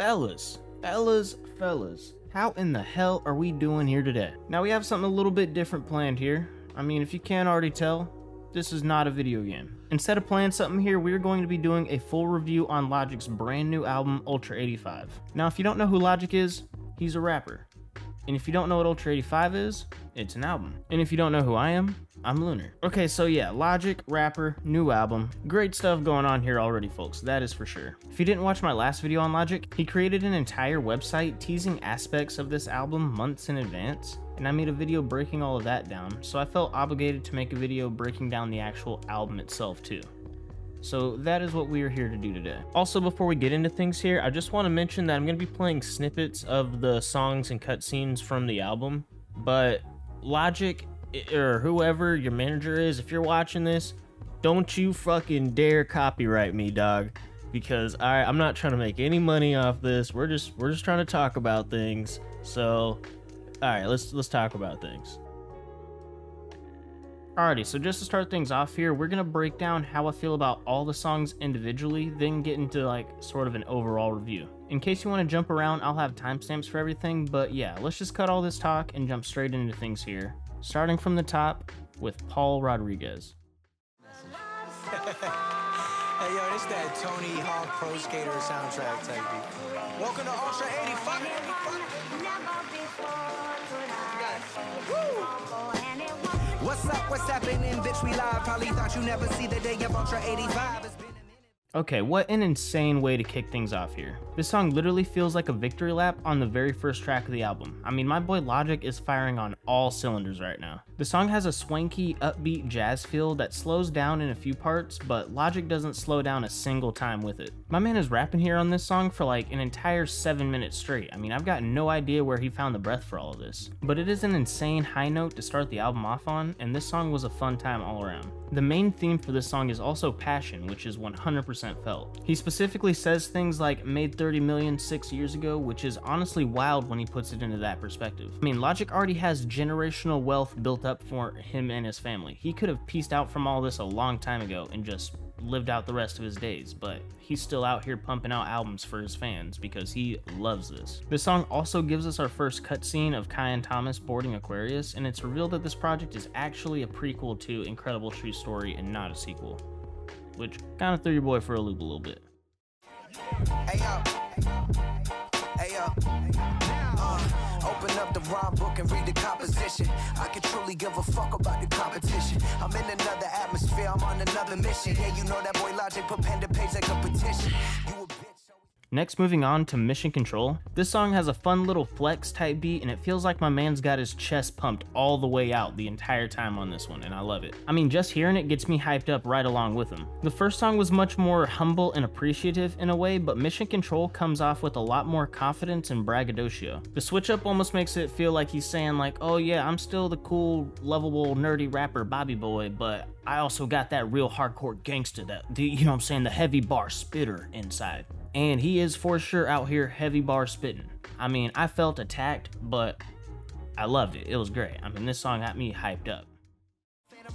Fellas, how in the hell are we doing here today? Now we have something a little bit different planned here. I mean, if you can't already tell, this is not a video game. Instead of playing something here, we're going to be doing a full review on Logic's brand new album, Ultra 85. Now, if you don't know who Logic is, he's a rapper. And if you don't know what Ultra 85 is, it's an album. And if you don't know who I am, I'm Lunar. Okay, so yeah, Logic, rapper, new album. Great stuff going on here already, folks, that is for sure. If you didn't watch my last video on Logic, he created an entire website teasing aspects of this album months in advance, and I made a video breaking all of that down, so I felt obligated to make a video breaking down the actual album itself too. So that is what we are here to do today. Also, before we get into things here, I just want to mention that I'm going to be playing snippets of the songs and cutscenes from the album, but Logic, or whoever your manager is, if you're watching this, don't you fucking dare copyright me, dog, because I'm not trying to make any money off this. We're just trying to talk about things. So all right, let's talk about things. Alrighty, so just to start things off here, we're gonna break down how I feel about all the songs individually, then get into like sort of an overall review. In case you want to jump around, I'll have timestamps for everything, but yeah, let's just cut all this talk and jump straight into things here. Starting from the top with Paul Rodriguez. Hey yo, this that Tony Hawk Pro Skater soundtrack type beat. Welcome to Ultra 85. What's happening, bitch? We live. Probably thought you never see the day of Ultra 85. It's been a minute. Okay, what an insane way to kick things off here. This song literally feels like a victory lap on the very first track of the album. I mean, my boy Logic is firing on all cylinders right now. The song has a swanky, upbeat jazz feel that slows down in a few parts, but Logic doesn't slow down a single time with it. My man is rapping here on this song for like an entire 7 minutes straight. I mean, I've got no idea where he found the breath for all of this. But it is an insane high note to start the album off on, and this song was a fun time all around. The main theme for this song is also passion, which is 100% felt. He specifically says things like made 30 million 6 years ago, which is honestly wild when he puts it into that perspective. I mean, Logic already has generational wealth built up for him and his family. He could have pieced out from all this a long time ago and just lived out the rest of his days, but he's still out here pumping out albums for his fans because he loves this. This song also gives us our first cutscene of Kai and Thomas boarding Aquarius, and it's revealed that this project is actually a prequel to Incredible True Story and not a sequel, which kind of threw your boy for a loop a little bit. Hey yo. Hey yo. Open up the rhyme book and read the composition. I can truly give a fuck about the competition. I'm in another atmosphere, I'm on another mission. Yeah, you know that boy Logic put pen to page like a petition. You a bitch. Next, moving on to Mission Control. This song has a fun little flex type beat, and it feels like my man's got his chest pumped all the way out the entire time on this one, and I love it. I mean, just hearing it gets me hyped up right along with him. The first song was much more humble and appreciative in a way, but Mission Control comes off with a lot more confidence and braggadocio. The switch up almost makes it feel like he's saying like, oh yeah, I'm still the cool, lovable, nerdy rapper Bobby Boy, but I also got that real hardcore gangsta, you know what I'm saying, the heavy bar spitter inside. And he is for sure out here heavy bar spitting. I mean, I felt attacked, but I loved it. It was great. I mean, this song got me hyped up.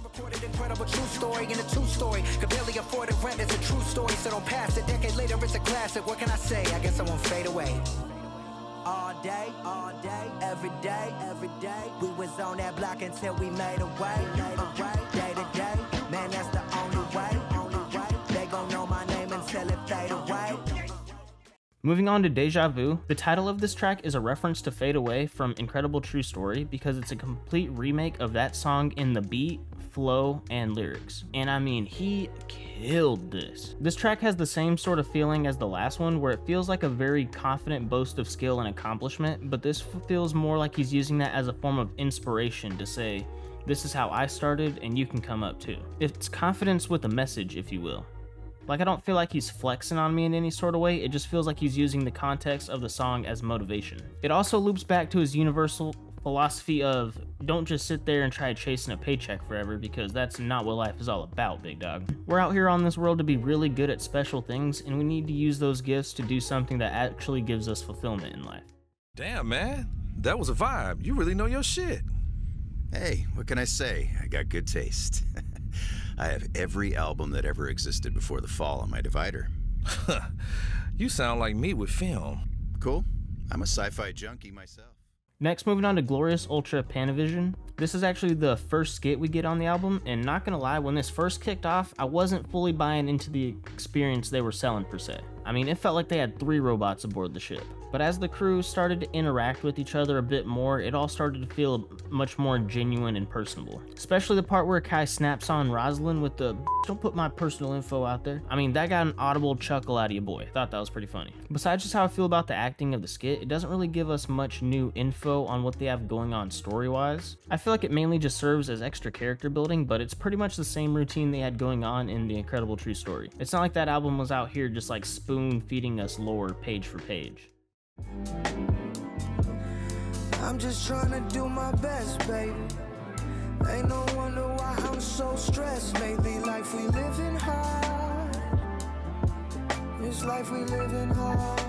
Recorded incredible true story in a true story. Could barely afford a rent, it's a true story. So don't pass a decade later, it's a classic. What can I say? I guess I won't fade away. All day, every day, we was on that block until we made a way. Day to day, man, that's the only way. They gon' know my name until it fade away. Moving on to Deja Vu, the title of this track is a reference to Fade Away from Incredible True Story because it's a complete remake of that song in the beat, flow, and lyrics. And I mean, he killed this. This track has the same sort of feeling as the last one, where it feels like a very confident boast of skill and accomplishment, but this feels more like he's using that as a form of inspiration to say, this is how I started and you can come up too. It's confidence with a message, if you will. Like, I don't feel like he's flexing on me in any sort of way, it just feels like he's using the context of the song as motivation. It also loops back to his universal philosophy of, don't just sit there and try chasing a paycheck forever, because that's not what life is all about, big dog. We're out here on this world to be really good at special things, and we need to use those gifts to do something that actually gives us fulfillment in life. Damn, man, that was a vibe. You really know your shit. Hey, what can I say? I got good taste. I have every album that ever existed before the fall on my divider. You sound like me with film. Cool. I'm a sci-fi junkie myself. Next, moving on to Glorious Ultra Panavision. This is actually the first skit we get on the album, and not gonna lie, when this first kicked off, I wasn't fully buying into the experience they were selling per se. I mean, it felt like they had 3 robots aboard the ship. But as the crew started to interact with each other a bit more, it all started to feel much more genuine and personable. Especially the part where Kai snaps on Rosalind with the "don't put my personal info out there." I mean, that got an audible chuckle out of your boy. Thought that was pretty funny. Besides just how I feel about the acting of the skit, it doesn't really give us much new info on what they have going on story-wise. I feel like it mainly just serves as extra character building, but it's pretty much the same routine they had going on in The Incredible True Story. It's not like that album was out here just like spoon-feeding us lore page for page. I'm just trying to do my best, baby. Ain't no wonder why I'm so stressed lately. Life we living hard. This life we living hard.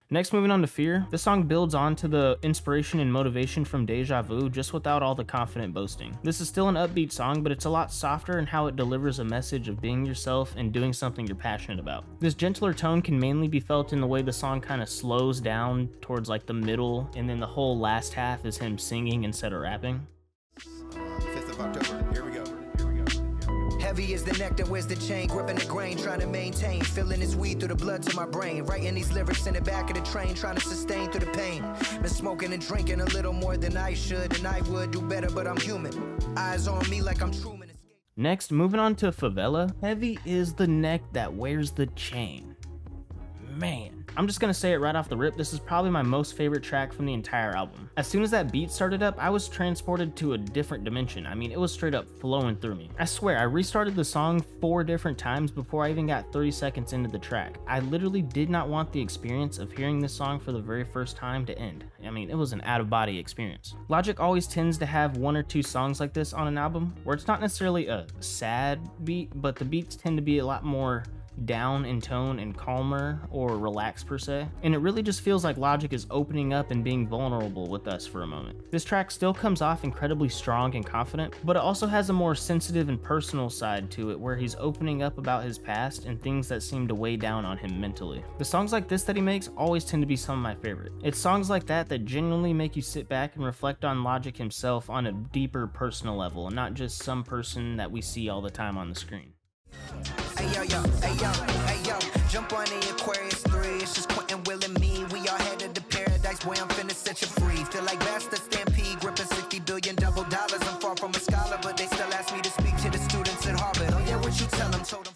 Next, moving on to Fear. This song builds on to the inspiration and motivation from Deja Vu, just without all the confident boasting. This is still an upbeat song, but it's a lot softer in how it delivers a message of being yourself and doing something you're passionate about. This gentler tone can mainly be felt in the way the song kind of slows down towards like the middle, and then the whole last half is him singing instead of rapping. 5th of October, here we go. Heavy as the nectar, where's the chain? Gripping the grain, trying to maintain. Feeling this weed through the blood to my brain. Writing these lyrics in the back of the train, trying to sustain through the pain. Been smoking and drinking a little more than I should, and I would do better, but I'm human. Eyes on me like I'm Truman. Next, moving on to Favela. Heavy is the neck that wears the chain. Man, I'm just gonna say it right off the rip, this is probably my most favorite track from the entire album. As soon as that beat started up, I was transported to a different dimension. I mean, it was straight up flowing through me. I swear, I restarted the song 4 different times before I even got 30 seconds into the track. I literally did not want the experience of hearing this song for the very first time to end. I mean, it was an out-of-body experience. Logic always tends to have 1 or 2 songs like this on an album, where it's not necessarily a sad beat, but the beats tend to be a lot more down in tone and calmer or relaxed per se, and it really just feels like Logic is opening up and being vulnerable with us for a moment. This track still comes off incredibly strong and confident, but it also has a more sensitive and personal side to it where he's opening up about his past and things that seem to weigh down on him mentally. The songs like this that he makes always tend to be some of my favorite. It's songs like that that genuinely make you sit back and reflect on Logic himself on a deeper personal level and not just some person that we see all the time on the screen. Hey yo, jump on the Aquarius 3. It's just Quentin, Will, and me. We all headed to paradise. Boy, I'm finna set you free. Feel like Bastard Stampede, gripping $60 billion double dollars. I'm far from a scholar, but they still ask me to speak to the students at Harvard. Oh yeah, what you tell them? Told them.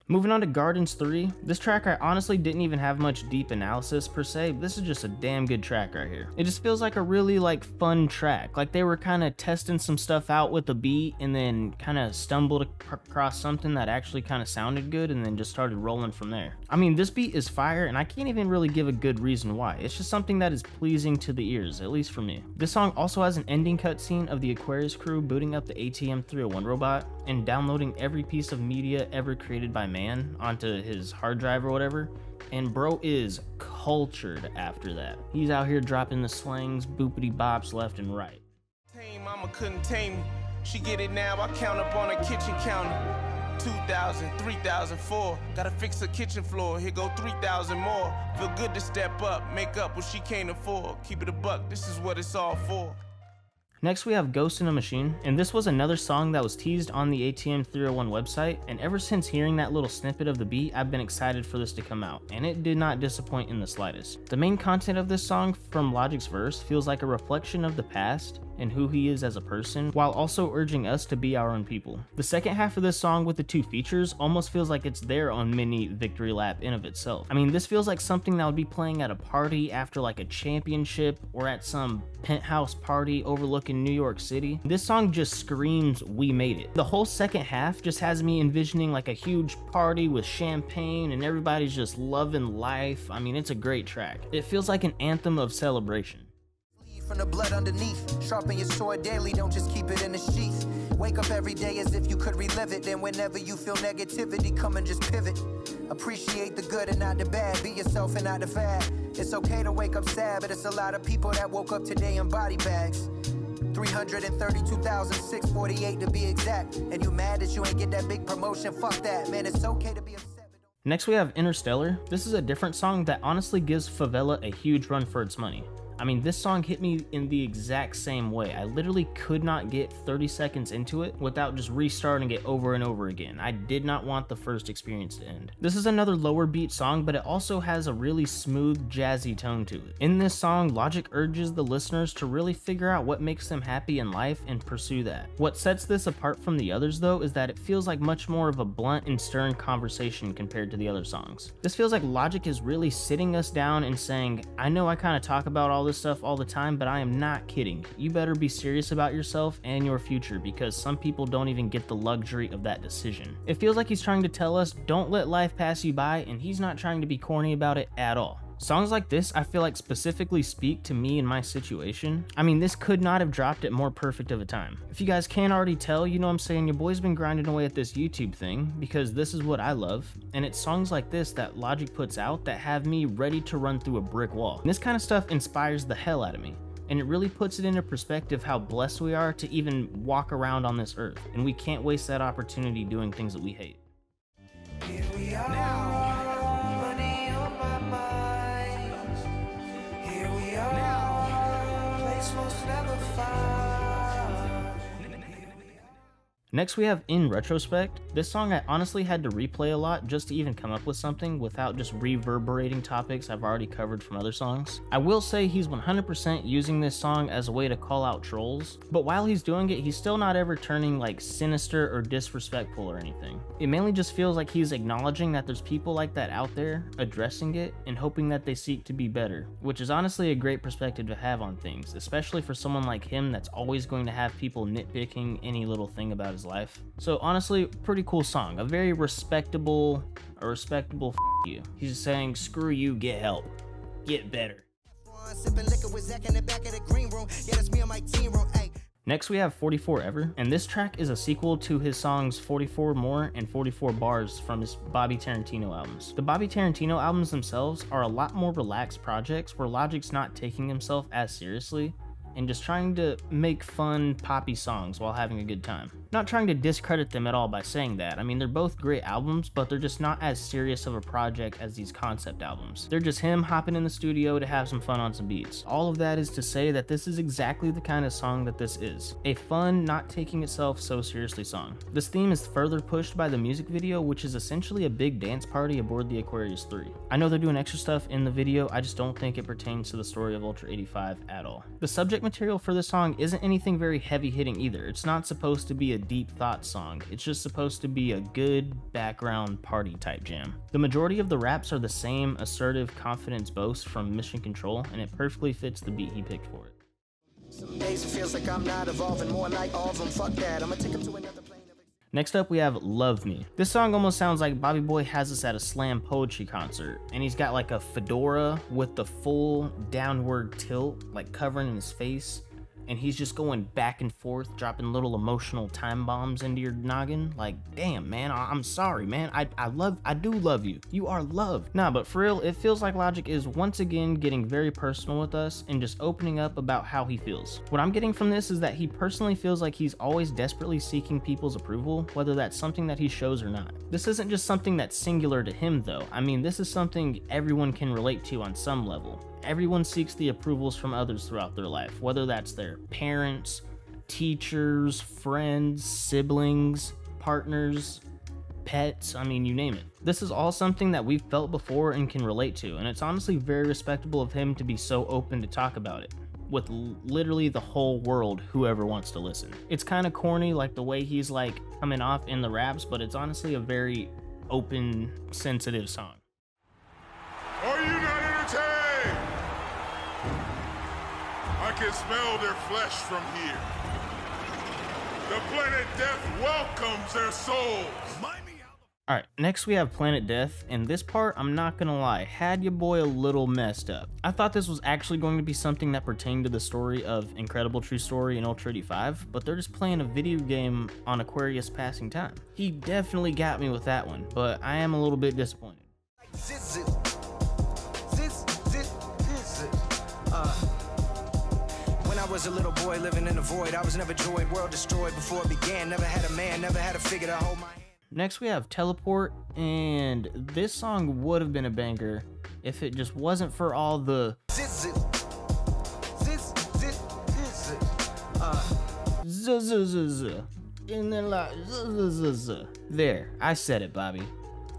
Moving on to Gardens 3, this track I honestly didn't even have much deep analysis per se. This is just a damn good track right here. It just feels like a really fun track. Like they were kind of testing some stuff out with the beat and then kind of stumbled across something that actually kind of sounded good and then just started rolling from there. I mean, this beat is fire and I can't even really give a good reason why. It's just something that is pleasing to the ears, at least for me. This song also has an ending cutscene of the Aquarius crew booting up the ATM-301 robot and downloading every piece of media ever created by man onto his hard drive or whatever, and bro is cultured after that. He's out here dropping the slangs, boopity bops left and right. Tame mama couldn't tame me. She get it now, I count up on a kitchen counter. 2,000, 3,000, 4. Gotta fix the kitchen floor, here go 3,000 more. Feel good to step up, make up what she can't afford. Keep it a buck, this is what it's all for. Next we have Ghost in a Machine, and this was another song that was teased on the ATM-301 website, and ever since hearing that little snippet of the beat, I've been excited for this to come out, and it did not disappoint in the slightest. The main content of this song from Logic's verse feels like a reflection of the past and who he is as a person, while also urging us to be our own people. The second half of this song with the 2 features almost feels like it's their own mini victory lap in of itself. I mean, this feels like something that would be playing at a party after like a championship or at some penthouse party overlooking New York City. This song just screams, we made it. The whole second half just has me envisioning like a huge party with champagne and everybody's just loving life. I mean, it's a great track. It feels like an anthem of celebration. From the blood underneath, sharpen your sword daily, don't just keep it in the sheath. Wake up every day as if you could relive it. Then whenever you feel negativity, come and just pivot. Appreciate the good and not the bad, be yourself and not the fad. It's okay to wake up sad, but it's a lot of people that woke up today in body bags. 332,648 to be exact. And you mad that you ain't get that big promotion? Fuck that, man, it's okay to be upset. Next we have Interstellar. This is a different song that honestly gives Favela a huge run for its money. I mean, this song hit me in the exact same way. I literally could not get 30 seconds into it without just restarting it over and over again. I did not want the first experience to end. This is another lower beat song, but it also has a really smooth, jazzy tone to it. In this song, Logic urges the listeners to really figure out what makes them happy in life and pursue that. What sets this apart from the others though is that it feels like much more of a blunt and stern conversation compared to the other songs. This feels like Logic is really sitting us down and saying, I know I kind of talk about all this stuff all the time, but I am not kidding. You better be serious about yourself and your future, because some people don't even get the luxury of that decision. It feels like he's trying to tell us, don't let life pass you by, and he's not trying to be corny about it at all. Songs like this, I feel like specifically speak to me and my situation. I mean, this could not have dropped at more perfect of a time. If you guys can't already tell, you know what I'm saying, your boy's been grinding away at this YouTube thing, because this is what I love, and it's songs like this that Logic puts out that have me ready to run through a brick wall. And this kind of stuff inspires the hell out of me, and it really puts it into perspective how blessed we are to even walk around on this earth, and we can't waste that opportunity doing things that we hate. Here we are, money on my mind. Here we are, place most never find. Next we have In Retrospect. This song I honestly had to replay a lot just to even come up with something without just reverberating topics I've already covered from other songs. I will say he's 100% using this song as a way to call out trolls, but while he's doing it, he's still not ever turning like sinister or disrespectful or anything. It mainly just feels like he's acknowledging that there's people like that out there, addressing it, and hoping that they seek to be better, which is honestly a great perspective to have on things, especially for someone like him that's always going to have people nitpicking any little thing about his life. So honestly, pretty cool song. A very respectable f you. He's saying, screw you, get help. Get better. Next we have 44 Ever, and this track is a sequel to his songs 44 More and 44 Bars from his Bobby Tarantino albums. The Bobby Tarantino albums themselves are a lot more relaxed projects where Logic's not taking himself as seriously and just trying to make fun, poppy songs while having a good time. Not trying to discredit them at all by saying that. I mean, they're both great albums, but they're just not as serious of a project as these concept albums. They're just him hopping in the studio to have some fun on some beats. All of that is to say that this is exactly the kind of song that this is. A fun, not taking itself so seriously song. This theme is further pushed by the music video, which is essentially a big dance party aboard the Aquarius 3. I know they're doing extra stuff in the video, I just don't think it pertains to the story of Ultra 85 at all. The subject material for this song isn't anything very heavy hitting either. It's not supposed to be a deep thought song. It's just supposed to be a good background party type jam. The majority of the raps are the same assertive confidence boast from Mission Control, and it perfectly fits the beat he picked for it. Some days it feels like I'm not evolving, more like all of them. Fuck that, I'ma take them to another plane. Next up we have Love Me. This song almost sounds like Bobby Boy has us at a slam poetry concert, and he's got like a fedora with the full downward tilt like covering his face, and he's just going back and forth, dropping little emotional time bombs into your noggin. Like, damn, man, I'm sorry, man. I do love you. You are loved. Nah, but for real, it feels like Logic is once again getting very personal with us and just opening up about how he feels. What I'm getting from this is that he personally feels like he's always desperately seeking people's approval, whether that's something that he shows or not. This isn't just something that's singular to him, though. I mean, this is something everyone can relate to on some level. Everyone seeks the approvals from others throughout their life, whether that's their parents, teachers, friends, siblings, partners, pets, I mean, you name it. This is all something that we've felt before and can relate to, and it's honestly very respectable of him to be so open to talk about it with literally the whole world, whoever wants to listen. It's kind of corny, like the way he's like coming off in the raps, but it's honestly a very open, sensitive song. Are you not entertained? I can smell their flesh from here. The Planet Death welcomes their souls. Alright, next we have Planet Death, and this part, I'm not gonna lie, had your boy a little messed up. I thought this was actually going to be something that pertained to the story of Incredible True Story and Ultra 85, but they're just playing a video game on Aquarius passing time. He definitely got me with that one, but I am a little bit disappointed. When I was a little boy living in the void, I was never joyed, world destroyed before it began. Never had a man, never had a figure to hold my hand. Next we have Teleport, and this song would have been a banger if it just wasn't for all the and then like there, I said it, Bobby.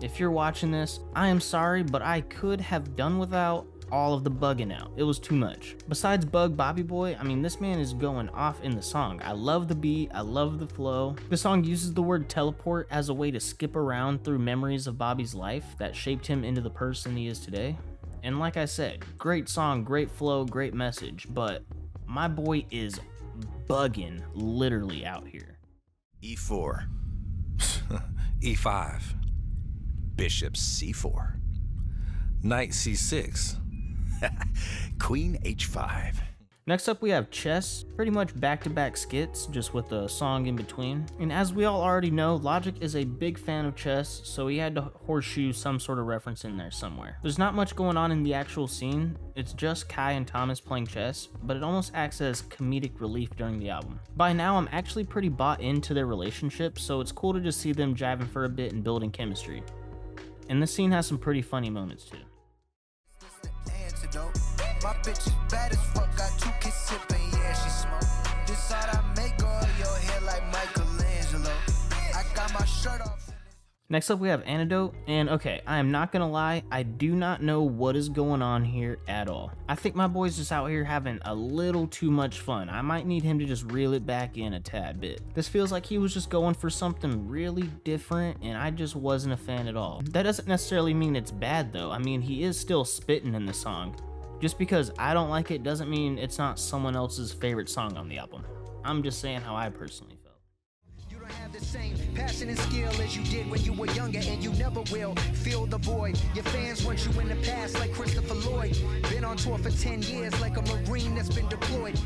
If you're watching this, I am sorry, but I could have done without all of the bugging out. It was too much. Besides Bug Bobby Boy, I mean, this man is going off in the song. I love the beat, I love the flow. The song uses the word teleport as a way to skip around through memories of Bobby's life that shaped him into the person he is today. And like I said, great song, great flow, great message, but my boy is bugging literally out here. E4. E5. Bishop C4. Knight C6. Queen H5. Next up we have Chess, pretty much back-to-back skits, just with a song in between. And as we all already know, Logic is a big fan of chess, so he had to horseshoe some sort of reference in there somewhere. There's not much going on in the actual scene, it's just Kai and Thomas playing chess, but it almost acts as comedic relief during the album. By now I'm actually pretty bought into their relationship, so it's cool to just see them jiving for a bit and building chemistry. And this scene has some pretty funny moments too. My bitch is bad as fuck, got 2 kids sipping, yeah, she smoke. Decide I make all your hair like Michelangelo. I got my shirt off. Next up we have Antidote, and okay, I am not gonna lie, I do not know what is going on here at all. I think my boy's just out here having a little too much fun. I might need him to just reel it back in a tad bit. This feels like he was just going for something really different, and I just wasn't a fan at all. That doesn't necessarily mean it's bad though. I mean, he is still spitting in the song. Just because I don't like it doesn't mean it's not someone else's favorite song on the album. I'm just saying how I personally felt. You don't have the same passion and skill as you did when you were younger, and you never will fill the void. Your fans want you in the past like Christopher Lloyd. Been on tour for 10 years like a Marine that's been deployed.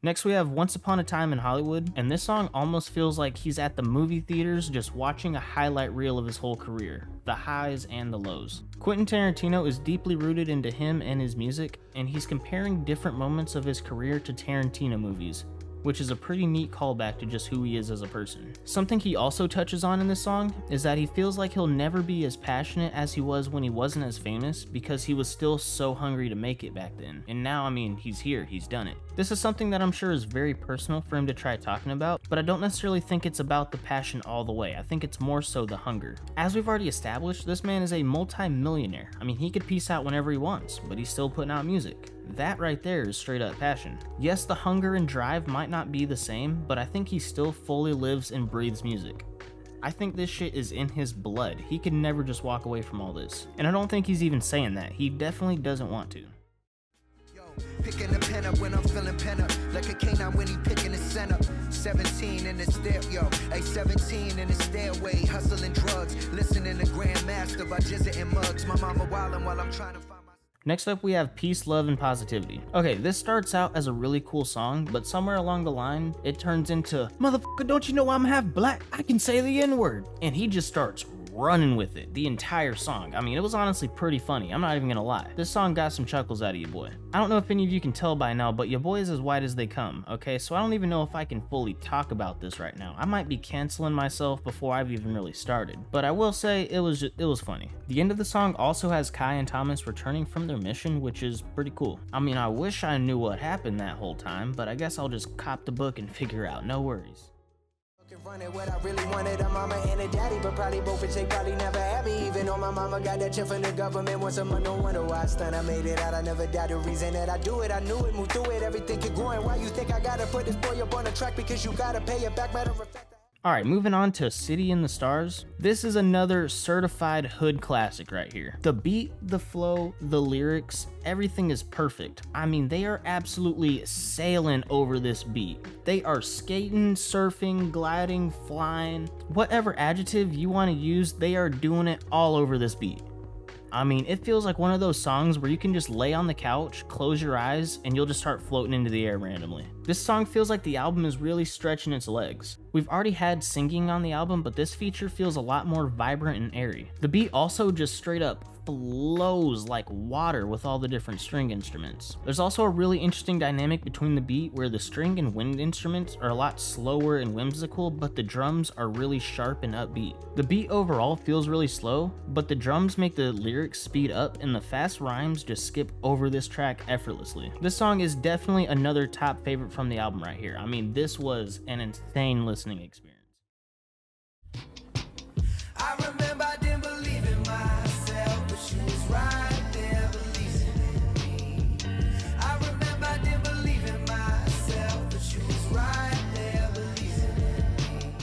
Next we have Once Upon a Time in Hollywood, and this song almost feels like he's at the movie theaters just watching a highlight reel of his whole career, the highs and the lows. Quentin Tarantino is deeply rooted into him and his music, and he's comparing different moments of his career to Tarantino movies, which is a pretty neat callback to just who he is as a person. Something he also touches on in this song is that he feels like he'll never be as passionate as he was when he wasn't as famous because he was still so hungry to make it back then. And now, I mean, he's here, he's done it. This is something that I'm sure is very personal for him to try talking about, but I don't necessarily think it's about the passion all the way. I think it's more so the hunger. As we've already established, this man is a multi-millionaire. I mean, he could peace out whenever he wants, but he's still putting out music. That right there is straight up passion. Yes, the hunger and drive might not be the same, but I think he still fully lives and breathes music. I think this shit is in his blood. He could never just walk away from all this. And I don't think he's even saying that. He definitely doesn't want to. Yo, picking the pen up when I'm feeling pen up, like a canine when he picking the center. 17 in the stair, yo, a 17 in the stairway, hustling drugs, listening to Grandmaster by Jizza and Muggs. My mama wildin' while I'm trying to find my... Next up we have Peace, Love, and Positivity. Okay, this starts out as a really cool song, but somewhere along the line, it turns into, motherfucker, don't you know I'm half black? I can say the N-word. And he just starts running with it the entire song. I mean, it was honestly pretty funny, I'm not even gonna lie. This song got some chuckles out of your boy. I don't know if any of you can tell by now, but your boy is as white as they come, okay? So I don't even know if I can fully talk about this right now. I might be canceling myself before I've even really started, but I will say it was funny. The end of the song also has Kai and Thomas returning from their mission, which is pretty cool. I mean, I wish I knew what happened that whole time, but I guess I'll just cop the book and figure out, no worries. Running what I really wanted, a mama and a daddy, but probably both which they probably never had me. Even though my mama got that check from the government once a month, no wonder why I stunned. I made it out, I never died. The reason that I do it, I knew it, moved through it, everything keep growing. Why you think I gotta put this boy up on the track? Because you gotta pay it back, matter of fact. Alright, moving on to City in the Stars. This is another certified hood classic right here. The beat, the flow, the lyrics, everything is perfect. I mean, they are absolutely sailing over this beat. They are skating, surfing, gliding, flying. Whatever adjective you want to use, they are doing it all over this beat. I mean, it feels like one of those songs where you can just lay on the couch, close your eyes, and you'll just start floating into the air randomly. This song feels like the album is really stretching its legs. We've already had singing on the album, but this feature feels a lot more vibrant and airy. The beat also just straight up flows like water with all the different string instruments. There's also a really interesting dynamic between the beat where the string and wind instruments are a lot slower and whimsical, but the drums are really sharp and upbeat. The beat overall feels really slow, but the drums make the lyrics speed up and the fast rhymes just skip over this track effortlessly. This song is definitely another top favorite from the album right here. I mean, this was an insane listening experience. I remember I didn't believe in myself, but she was right there believing in me. I remember I didn't believe in myself, but she was right there believing in me.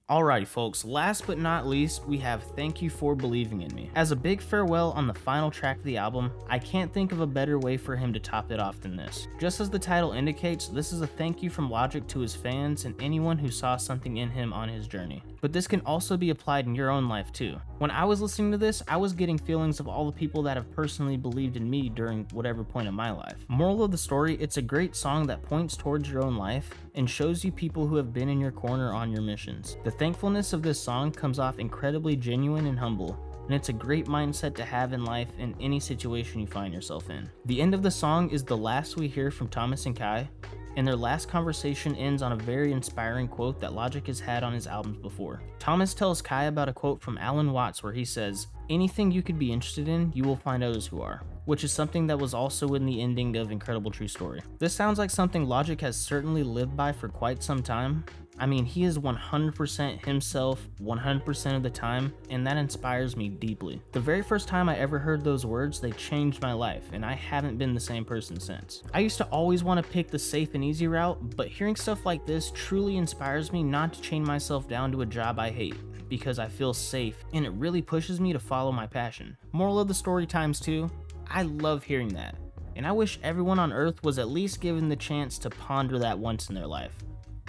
Alrighty folks, last but not least, we have Thank You For Believing In Me. As a big farewell on the final track of the album, I can't think of a better way for him to top it off than this. Just as the title indicates, this is a thank you from Logic to his fans and anyone who saw something in him on his journey. But this can also be applied in your own life too. When I was listening to this, I was getting feelings of all the people that have personally believed in me during whatever point of my life. Moral of the story, it's a great song that points towards your own life and shows you people who have been in your corner on your missions. The thankfulness of this song comes off incredibly genuine and humble, and it's a great mindset to have in life in any situation you find yourself in. The end of the song is the last we hear from Thomas and Kai, and their last conversation ends on a very inspiring quote that Logic has had on his albums before. Thomas tells Kai about a quote from Alan Watts where he says, "Anything you could be interested in, you will find others who are," which is something that was also in the ending of Incredible True Story. This sounds like something Logic has certainly lived by for quite some time. I mean, he is 100% himself 100% of the time, and that inspires me deeply. The very first time I ever heard those words, they changed my life, and I haven't been the same person since. I used to always want to pick the safe and easy route, but hearing stuff like this truly inspires me not to chain myself down to a job I hate, because I feel safe, and it really pushes me to follow my passion. Moral of the story times 2, I love hearing that, and I wish everyone on Earth was at least given the chance to ponder that once in their life,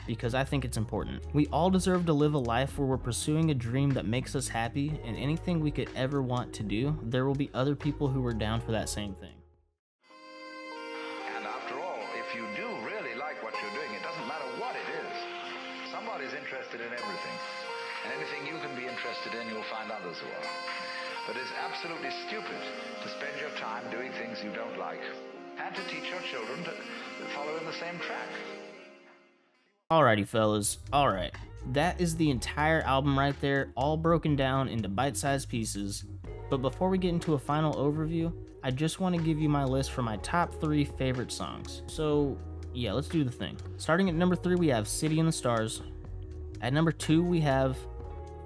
because I think it's important. We all deserve to live a life where we're pursuing a dream that makes us happy, and anything we could ever want to do, there will be other people who are down for that same thing. And after all, if you do really like what you're doing, it doesn't matter what it is. Somebody's interested in everything, and anything you can be interested in, you'll find others who are. But it's absolutely stupid to spend your time doing things you don't like, and to teach your children to follow in the same track. Alrighty fellas, alright. That is the entire album right there, all broken down into bite-sized pieces. But before we get into a final overview, I just want to give you my list for my top 3 favorite songs. So yeah, let's do the thing. Starting at number 3, we have City in the Stars. At number 2, we have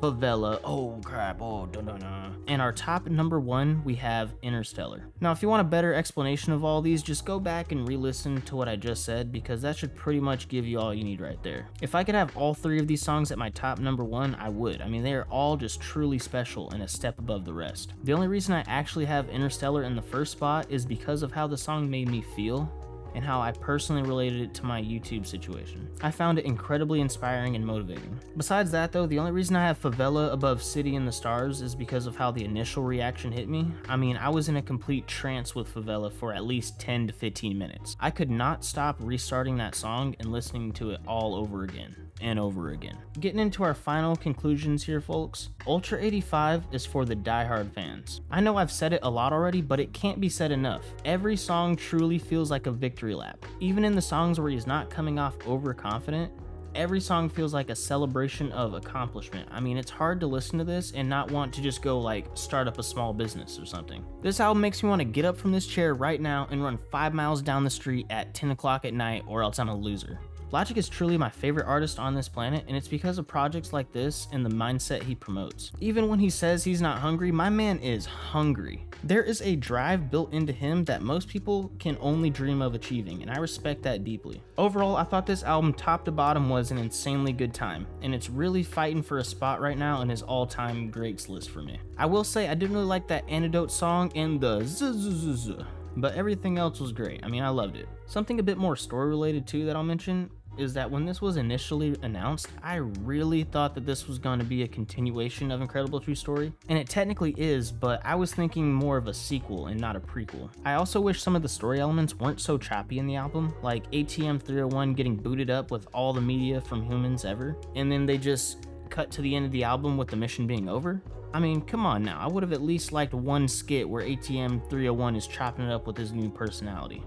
Favela. Oh crap, oh dun-dun-dun. And our top number 1, we have Interstellar. Now if you want a better explanation of all these, just go back and re-listen to what I just said, because that should pretty much give you all you need right there. If I could have all 3 of these songs at my top number 1, I would. I mean, they are all just truly special and a step above the rest. The only reason I actually have Interstellar in the first spot is because of how the song made me feel and how I personally related it to my YouTube situation. I found it incredibly inspiring and motivating. Besides that though, the only reason I have Favela above City in the Stars is because of how the initial reaction hit me. I mean, I was in a complete trance with Favela for at least 10 to 15 minutes. I could not stop restarting that song and listening to it all over again and over again. Getting into our final conclusions here folks, Ultra 85 is for the diehard fans. I know I've said it a lot already, but it can't be said enough. Every song truly feels like a victory lap. Even in the songs where he's not coming off overconfident, every song feels like a celebration of accomplishment. I mean, it's hard to listen to this and not want to just go like start up a small business or something. This album makes me want to get up from this chair right now and run 5 miles down the street at 10 o'clock at night, or else I'm a loser. Logic is truly my favorite artist on this planet, and it's because of projects like this and the mindset he promotes. Even when he says he's not hungry, my man is hungry. There is a drive built into him that most people can only dream of achieving, and I respect that deeply. Overall, I thought this album top to bottom was an insanely good time, and it's really fighting for a spot right now in his all-time greats list for me. I will say I didn't really like that Antidote song and the zzz, but everything else was great. I mean, I loved it. Something a bit more story related too that I'll mention, is that when this was initially announced, I really thought that this was going to be a continuation of Incredible True Story, and it technically is, but I was thinking more of a sequel and not a prequel. I also wish some of the story elements weren't so choppy in the album, like ATM 301 getting booted up with all the media from humans ever, and then they just cut to the end of the album with the mission being over. I mean, come on now, I would have at least liked one skit where ATM 301 is chopping it up with his new personality.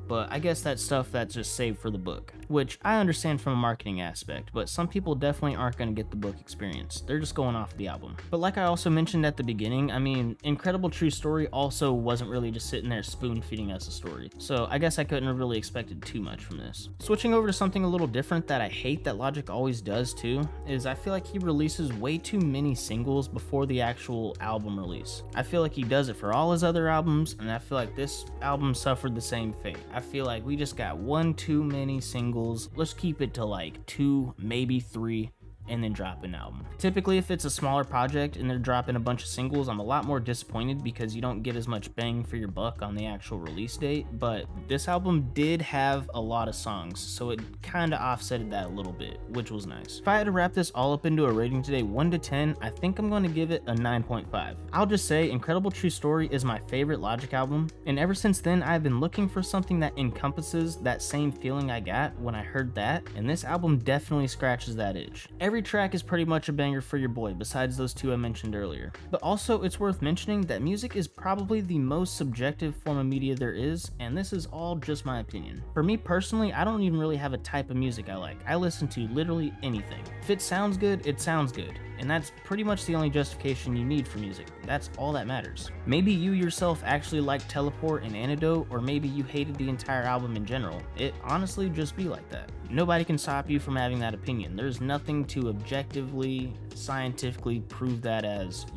But I guess that's stuff that's just saved for the book, which I understand from a marketing aspect, but some people definitely aren't going to get the book experience. They're just going off the album. But like I also mentioned at the beginning, I mean, Incredible True Story also wasn't really just sitting there spoon feeding us a story, so I guess I couldn't have really expected too much from this. Switching over to something a little different that I hate that Logic always does too, is I feel like he releases way too many singles before the actual album release. I feel like he does it for all his other albums, and I feel like this album suffered the same fate. I feel like we just got one too many singles. Let's keep it to like 2, maybe 3, and then drop an album. Typically, if it's a smaller project and they're dropping a bunch of singles, I'm a lot more disappointed because you don't get as much bang for your buck on the actual release date, but this album did have a lot of songs, so it kind of offsetted that a little bit, which was nice. If I had to wrap this all up into a rating today, 1 to 10, I think I'm going to give it a 9.5. I'll just say Incredible True Story is my favorite Logic album, and ever since then, I've been looking for something that encompasses that same feeling I got when I heard that, and this album definitely scratches that itch. Every track is pretty much a banger for your boy, besides those 2 I mentioned earlier. But also, it's worth mentioning that music is probably the most subjective form of media there is, and this is all just my opinion. For me personally, I don't even really have a type of music I like. I listen to literally anything. If it sounds good, it sounds good. And that's pretty much the only justification you need for music. That's all that matters. Maybe you yourself actually like Teleport and Antidote, or maybe you hated the entire album in general. It honestly just be like that. Nobody can stop you from having that opinion. There's nothing to objectively, scientifically prove that as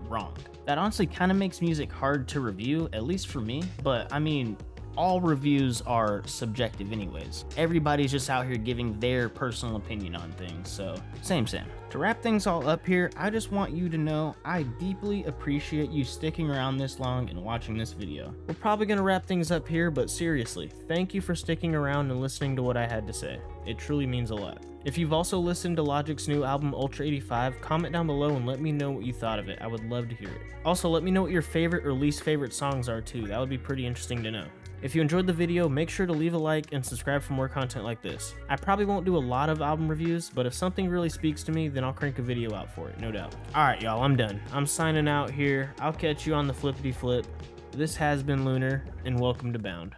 wrong. That honestly kind of makes music hard to review, at least for me, but I mean, all reviews are subjective anyways. Everybody's just out here giving their personal opinion on things, so same. To wrap things all up here, I just want you to know I deeply appreciate you sticking around this long and watching this video. We're probably gonna wrap things up here, but seriously, thank you for sticking around and listening to what I had to say. It truly means a lot. If you've also listened to Logic's new album Ultra 85, comment down below and let me know what you thought of it. I would love to hear it. Also, let me know what your favorite or least favorite songs are too. That would be pretty interesting to know. If you enjoyed the video, make sure to leave a like and subscribe for more content like this. I probably won't do a lot of album reviews, but if something really speaks to me, then I'll crank a video out for it, no doubt. Alright y'all, I'm done. I'm signing out here. I'll catch you on the flippity flip. This has been Lunar, and welcome to Bound.